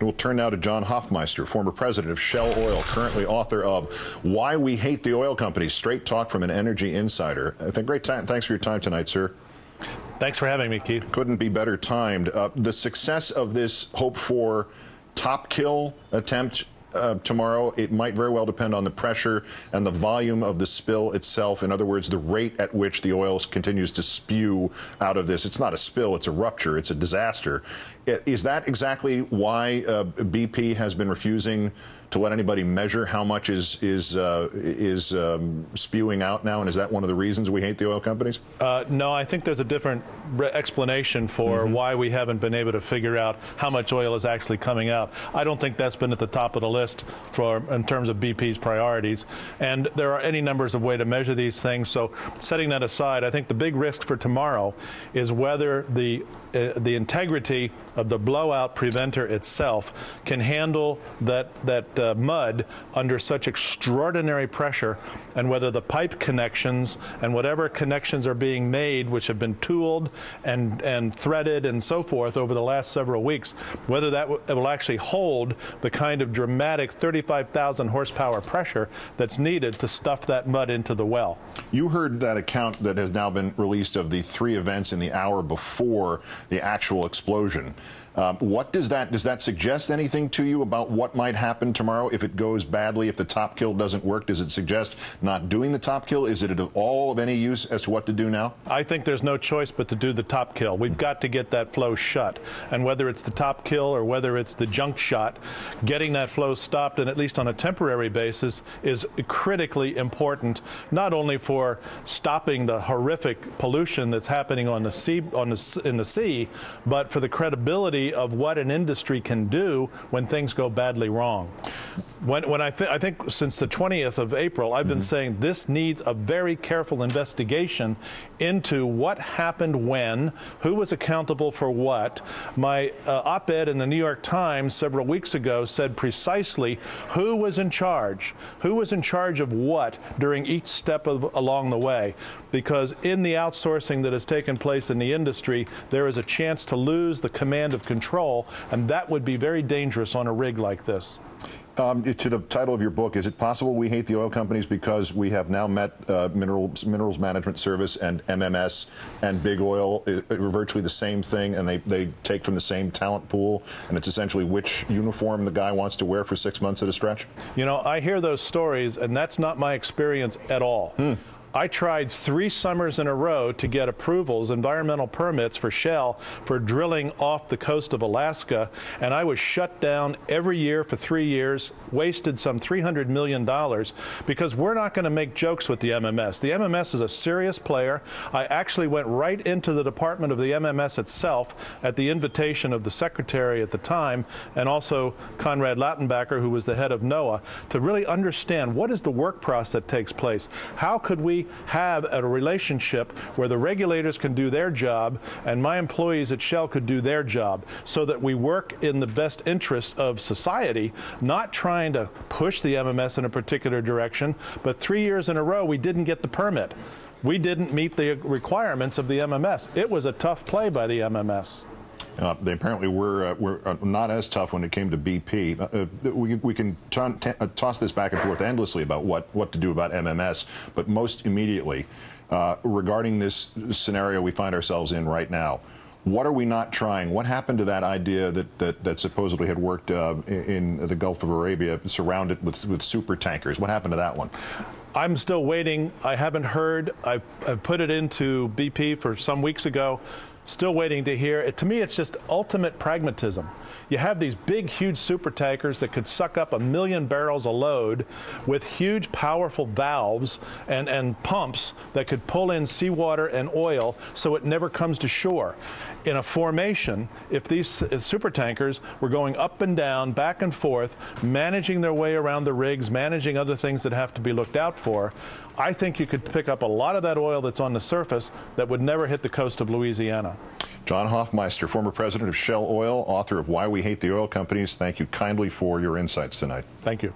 We'll turn now to John Hofmeister, former president of Shell Oil, currently author of Why We Hate the Oil Companies, Straight Talk from an Energy Insider. Thanks for your time tonight, sir. Thanks for having me, Keith. Couldn't be better timed. The success of this hoped-for top kill attempt tomorrow, it might very well depend on the pressure and the volume of the spill itself. In other words, the rate at which the oil continues to spew out of this. It's not a spill, it's a rupture, it's a disaster. Is that exactly why BP has been refusing to let anybody measure how much is spewing out now? And is that one of the reasons we hate the oil companies? No, I think there's a different explanation for why we haven't been able to figure out how much oil is actually coming out. I don't think that's been at the top of the list in terms of BP's priorities. And there are any numbers of ways to measure these things. So setting that aside, I think the big risk for tomorrow is whether the integrity of the blowout preventer itself can handle that mud under such extraordinary pressure, and whether the pipe connections and whatever connections are being made, which have been tooled and threaded and so forth over the last several weeks, whether that will actually hold the kind of dramatic 35,000 horsepower pressure that's needed to stuff that mud into the well. You heard that account that has now been released of the 3 events in the hour before the actual explosion. What does that suggest anything to you about what might happen tomorrow if it goes badly, if the top kill doesn't work? Does it suggest not doing the top kill? Is it at all of any use as to what to do now? I think there's no choice but to do the top kill. We've got to get that flow shut. And whether it's the top kill or whether it's the junk shot, getting that flow stopped, and at least on a temporary basis, is critically important, not only for stopping the horrific pollution that's happening on the sea, in the sea, but for the credibility of what an industry can do when things go badly wrong. I think since the 20th of April, I've been saying this needs a very careful investigation into what happened when, who was accountable for what. My op-ed in the New York Times several weeks ago said precisely who was in charge of what during each step along the way. Because in the outsourcing that has taken place in the industry, there is a chance to lose the command of control, and that would be very dangerous on a rig like this. To the title of your book, is it possible we hate the oil companies because we have now met Minerals Management Service and MMS and Big Oil are virtually the same thing, and they take from the same talent pool, and it's essentially which uniform the guy wants to wear for 6 months at a stretch? You know, I hear those stories, and that's not my experience at all. I tried 3 summers in a row to get approvals, environmental permits for Shell for drilling off the coast of Alaska, and I was shut down every year for 3 years, wasted some $300 million, because we're not going to make jokes with the MMS. The MMS is a serious player. I actually went right into the department of the MMS itself at the invitation of the secretary at the time, and also Conrad Lautenbacher, who was the head of NOAA, to really understand what is the work process that takes place. How could we have a relationship where the regulators can do their job and my employees at Shell could do their job, so that we work in the best interest of society, not trying to push the MMS in a particular direction. But 3 years in a row, we didn't get the permit. We didn't meet the requirements of the MMS. It was a tough play by the MMS. They apparently were not as tough when it came to BP. We can toss this back and forth endlessly about what to do about MMS, but most immediately, regarding this scenario we find ourselves in right now, what are we not trying? What happened to that idea that supposedly had worked in the Gulf of Arabia, surrounded with super tankers? What happened to that one? I'm still waiting. I haven't heard. I put it into BP for some weeks ago. Still waiting to hear. To me, it's just ultimate pragmatism. You have these big, huge super tankers that could suck up 1 million barrels a load with huge, powerful valves and pumps that could pull in seawater and oil so it never comes to shore. In a formation, if these super tankers were going up and down, back and forth, managing their way around the rigs, managing other things that have to be looked out for, I think you could pick up a lot of that oil that's on the surface that would never hit the coast of Louisiana. John Hofmeister, former president of Shell Oil, author of Why We Hate the Oil Companies, thank you kindly for your insights tonight. Thank you.